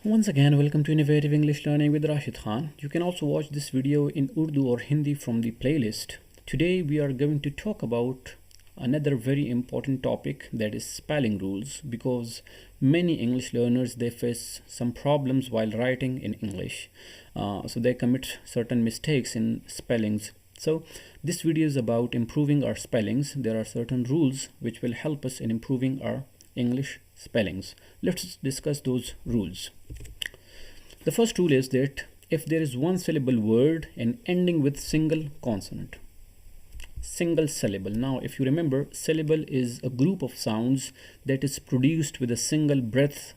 Once again, welcome to Innovative English Learning with Rashid Khan. You can also watch this video in Urdu or Hindi from the playlist. Today we are going to talk about another very important topic, that is spelling rules, because many English learners, they face some problems while writing in English. So they commit certain mistakes in spellings. So this video is about improving our spellings. There are certain rules which will help us in improving our English spellings. Let's discuss those rules. The first rule is that if there is one syllable word and ending with single consonant, single syllable. Now if you remember, syllable is a group of sounds that is produced with a single breath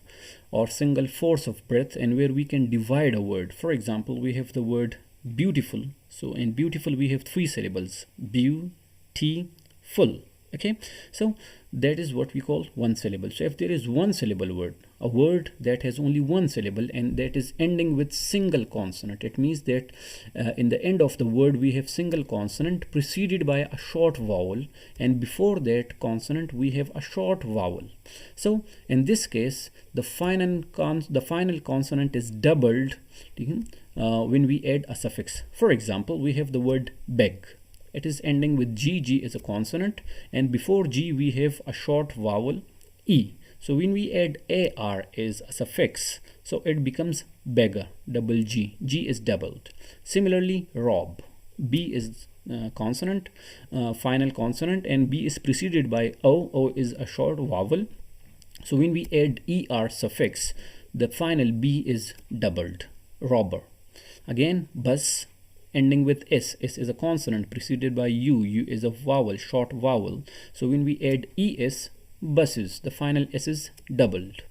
or single force of breath, and where we can divide a word. For example, we have the word beautiful. So in beautiful we have three syllables: beautiful. Okay, so that is what we call one syllable. So if there is one syllable word, a word that has only one syllable and that is ending with single consonant, it means that in the end of the word we have single consonant preceded by a short vowel, and before that consonant we have a short vowel. So in this case the final consonant is doubled when we add a suffix. For example, we have the word beg. It is ending with G. G is a consonant, and before G we have a short vowel E. So when we add AR is a suffix, so it becomes beggar, double G. G is doubled. Similarly, rob. B is consonant, final consonant, and B is preceded by O. O is a short vowel. So when we add ER suffix, the final B is doubled, robber. Again, bus, ending with S. S is a consonant preceded by U. U is a vowel, short vowel. So when we add ES, buses, the final S is doubled.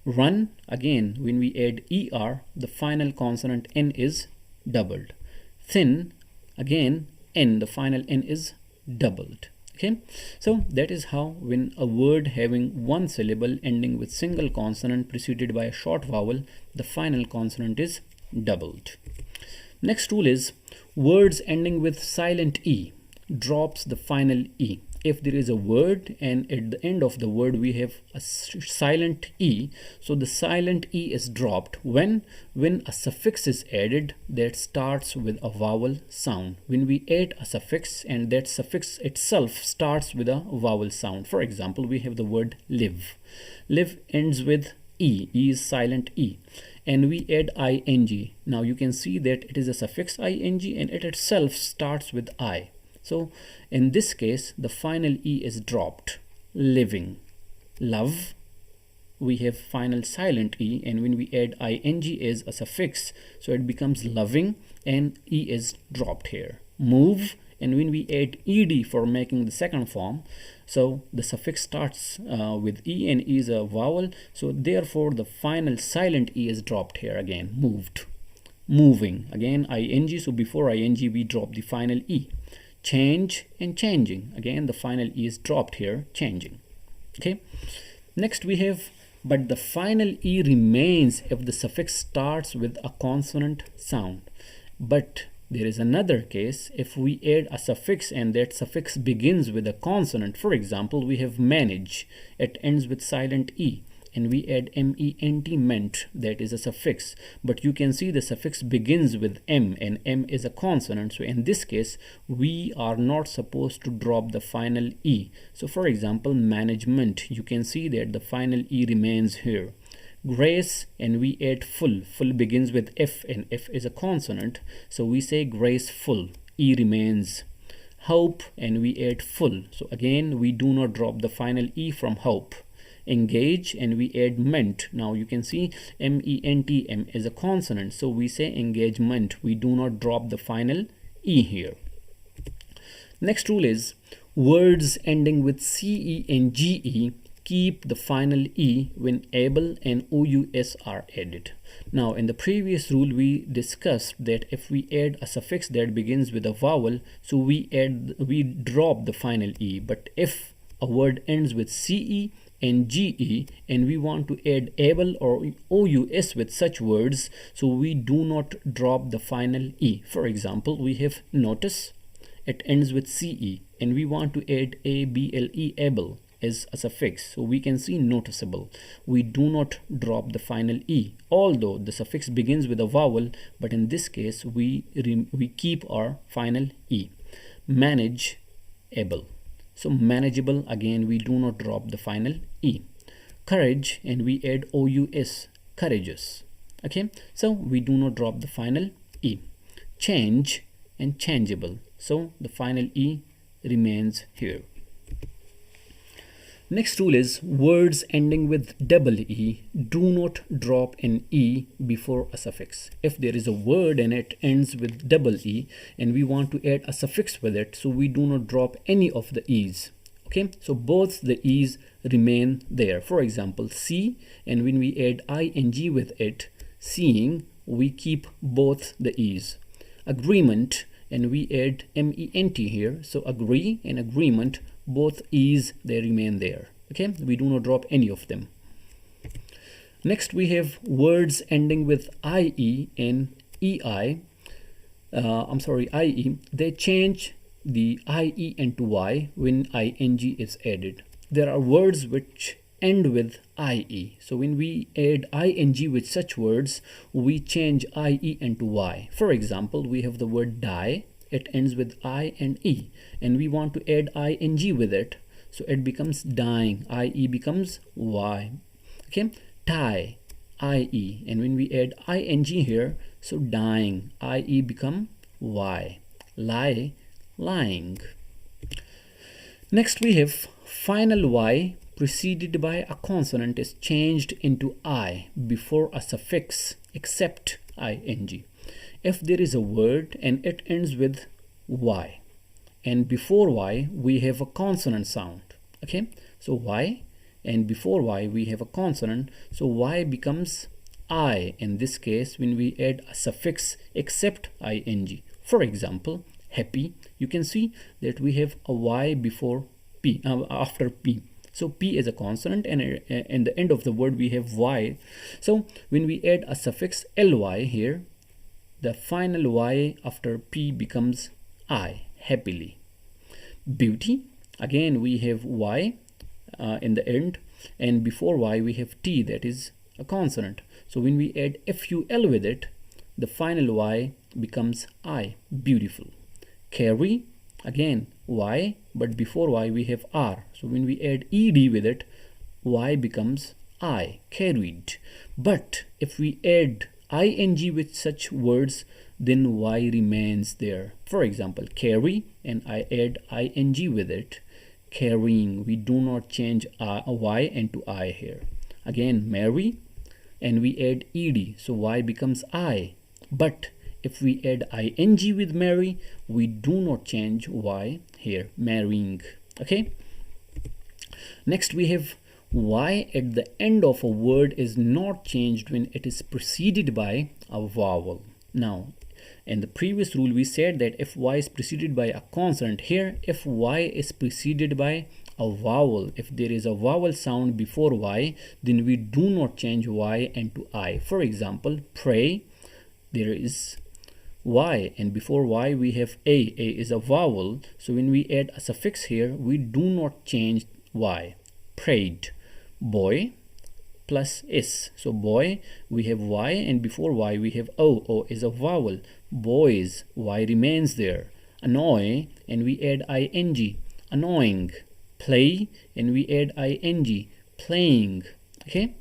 Run, again when we add ER, the final consonant N is doubled. Thin, again N, the final N is doubled. Okay, so that is how when a word having one syllable ending with single consonant preceded by a short vowel, the final consonant is doubled. Next rule is words ending with silent E drops the final E. If there is a word and at the end of the word we have a silent E, so the silent E is dropped when a suffix is added that starts with a vowel sound. When we add a suffix and that suffix itself starts with a vowel sound. For example, we have the word live. Live ends with E. E is silent E. And we add ing. Now you can see that it is a suffix ing and it itself starts with I. So in this case the final E is dropped. Living. Love, we have final silent E, and when we add ing as a suffix, so it becomes loving and E is dropped here. Move, and when we add ed for making the second form, so the suffix starts with E and E is a vowel, so therefore the final silent E is dropped here again. Moved. Moving, again ing, so before ing we drop the final E. Change and changing, again the final E is dropped here, changing. Okay, next we have but the final E remains if the suffix starts with a consonant sound. But there is another case if we add a suffix and that suffix begins with a consonant. For example, we have manage, it ends with silent E, and we add ment, meant, that is a suffix, but you can see the suffix begins with M and M is a consonant. So in this case we are not supposed to drop the final E. So for example, management, you can see that the final E remains here. Grace, and we add full. Full begins with F and F is a consonant, so we say graceful. E remains. Hope, and we add full, so again we do not drop the final E from hope. Engage, and we add ment. Now you can see ment, M is a consonant, so we say engagement. We do not drop the final E here. Next rule is words ending with CE and GE keep the final E when able and OUS are added. Now in the previous rule we discussed that if we add a suffix that begins with a vowel, so we drop the final E. But if a word ends with CE and GE and we want to add able or OUS with such words, so we do not drop the final E. For example, we have notice, it ends with CE and we want to add ABLE, able, is a suffix, so we can see noticeable. We do not drop the final E, although the suffix begins with a vowel, but in this case we keep our final E. Manageable. So manageable, again we do not drop the final E. Courage, and we add OUS, courageous. Okay, so we do not drop the final E. Change and changeable, so the final E remains here. Next rule is words ending with double E do not drop an E before a suffix. If there is a word and it ends with double E and we want to add a suffix with it, so we do not drop any of the E's. Okay, so both the E's remain there. For example, see, and when we add ing with it, seeing, we keep both the E's. Agreement, and we add ment here, so agree and agreement, both E's, they remain there. Okay, we do not drop any of them. Next we have words ending with ie and ei. IE, they change the ie into y when ing is added. There are words which end with ie, so when we add ing with such words, we change ie into y. For example, we have the word die, it ends with I and E, and we want to add ing with it, so it becomes dying, ie becomes y. Okay, tie, ie, and when we add ing here, so dying, ie become y. Lie, lying. Next we have final y preceded by a consonant is changed into I before a suffix except ing. If there is a word and it ends with y, and before y we have a consonant sound. Okay, so y, and before y we have a consonant, so y becomes I in this case when we add a suffix except ing. For example, happy, you can see that we have a y before p, after p. So p is a consonant, and in the end of the word we have y. So when we add a suffix ly here, the final y after p becomes I, happily. Beauty, again we have y in the end, and before y we have t, that is a consonant. So when we add ful with it, the final y becomes I, beautiful. Carry, again y, but before y we have r, so when we add ed with it, y becomes I, carried. But if we add ing with such words, then y remains there. For example, carry, and I add ing with it, carrying, we do not change y into I here. Again, marry, and we add ed, so y becomes I. But if we add ing with marry, we do not change y here, marrying. Okay, next we have y at the end of a word is not changed when it is preceded by a vowel. Now, in the previous rule we said that if y is preceded by a consonant, here if y is preceded by a vowel, if there is a vowel sound before y, then we do not change y into I. For example, pray, there is y, and before y we have a is a vowel, so when we add a suffix here, we do not change y. Prayed, boy plus s, so boy we have y, and before y we have o is a vowel. Boys, y remains there. Annoy, and we add ing, annoying. Play, and we add ing, playing. Okay,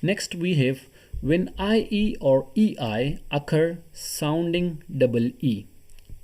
next we have when ie or ei occur sounding double e.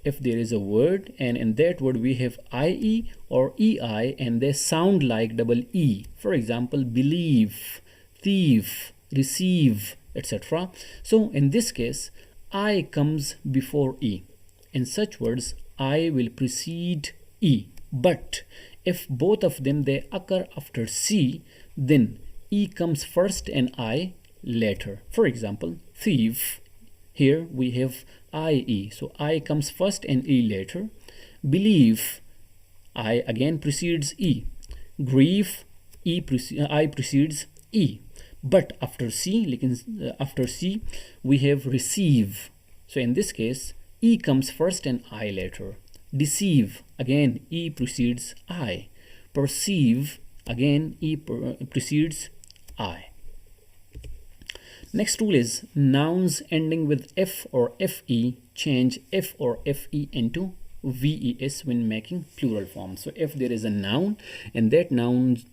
If there is a word and in that word we have ie or ei and they sound like double e, for example, believe, thief, receive, etc. So in this case, I comes before e. In such words, I will precede e. But if both of them they occur after c, then e comes first and I later. For example, thief, here we have ie, so I comes first and e later. Believe, I again precedes e. Grief, I precedes e. But after c, after c we have receive, so in this case e comes first and I later. Deceive, again e precedes I. Perceive, again E precedes I. Next rule is nouns ending with F or FE change F or FE into VES when making plural form. So if there is a noun and that noun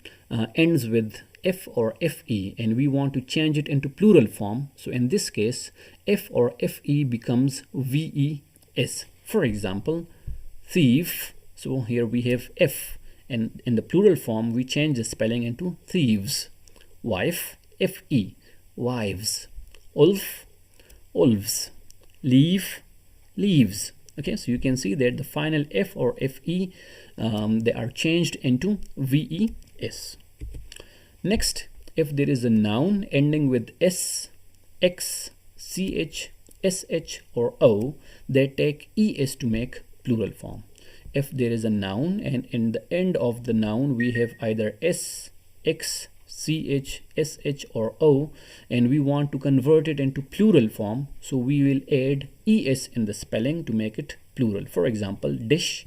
ends with F or FE and we want to change it into plural form, so in this case F or FE becomes VES. For example, thief, so here we have F, and in the plural form we change the spelling into thieves. Wife, FE, wives. Wolf, wolves. Leaf, leaves. Okay, so you can see that the final F or FE they are changed into VES. Next, if there is a noun ending with S, X, CH, SH or O, they take ES to make plural form. If there is a noun and in the end of the noun we have either S, X, CH, SH or O and we want to convert it into plural form, so we will add ES in the spelling to make it plural. For example, dish,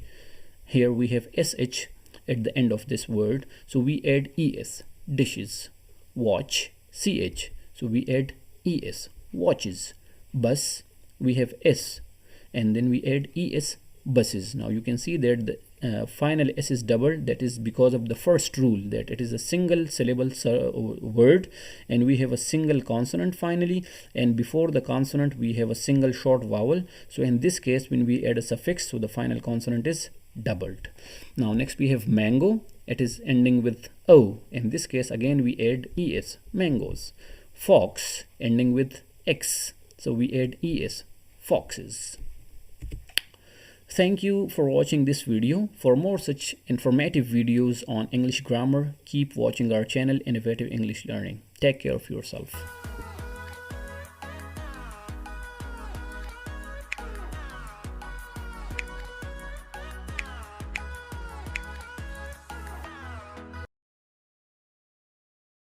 here we have SH at the end of this word, so we add ES, dishes. Watch, CH, so we add ES, watches. Bus, we have S and then we add ES, buses. Now you can see that the final S is doubled. That is because of the first rule, that it is a single syllable word and we have a single consonant finally, and before the consonant we have a single short vowel. So in this case when we add a suffix, so the final consonant is doubled. Now next we have mango, it is ending with O. In this case again we add ES, mangoes. Fox, ending with X, so we add ES, foxes. Thank you for watching this video. For more such informative videos on English grammar, keep watching our channel Innovative English Learning. Take care of yourself.